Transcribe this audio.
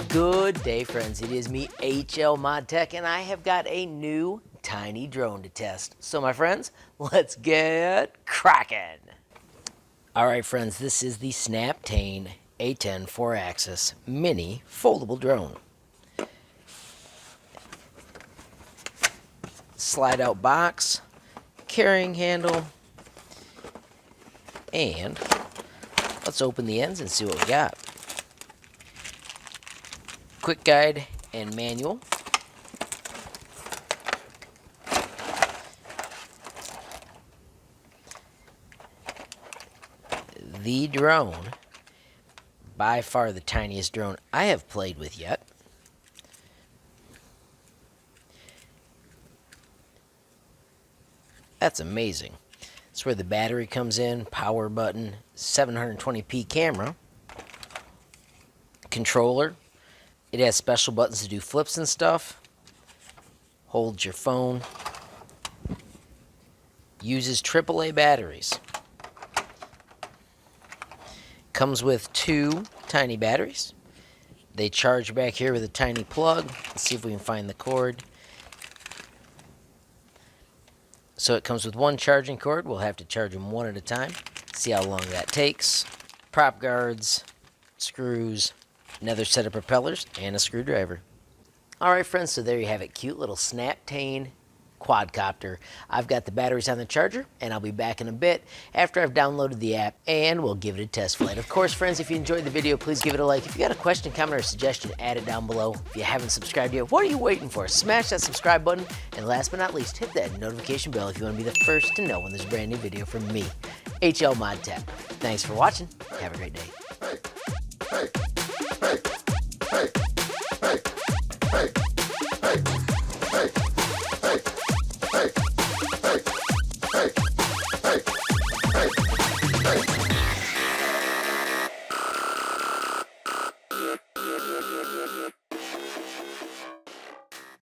Good day, friends. It is me, HLModTech, and I have got a new tiny drone to test. So, my friends, let's get cracking. All right, friends, this is the Snaptain A10 4-axis mini foldable drone. Slide out box, carrying handle, and let's open the ends and see what we got. Quick guide and manual. The drone, by far the tiniest drone I have played with yet. That's amazing. That's where the battery comes in, power button, 720p camera, controller. It has special buttons to do flips and stuff. Holds your phone. Uses AAA batteries. Comes with 2 tiny batteries. They charge back here with a tiny plug. Let's see if we can find the cord. So it comes with 1 charging cord. We'll have to charge them 1 at a time. See how long that takes. Prop guards, screws, another set of propellers, and a screwdriver. Alright friends, so there you have it. Cute little Snaptain quadcopter. I've got the batteries on the charger, and I'll be back in a bit after I've downloaded the app, and we'll give it a test flight. Of course, friends, if you enjoyed the video, please give it a like. If you got a question, comment, or suggestion, add it down below. If you haven't subscribed yet, what are you waiting for? Smash that subscribe button, and last but not least, hit that notification bell if you want to be the first to know when there's a brand new video from me, HLModTech. Thanks for watching. Have a great day. Hey.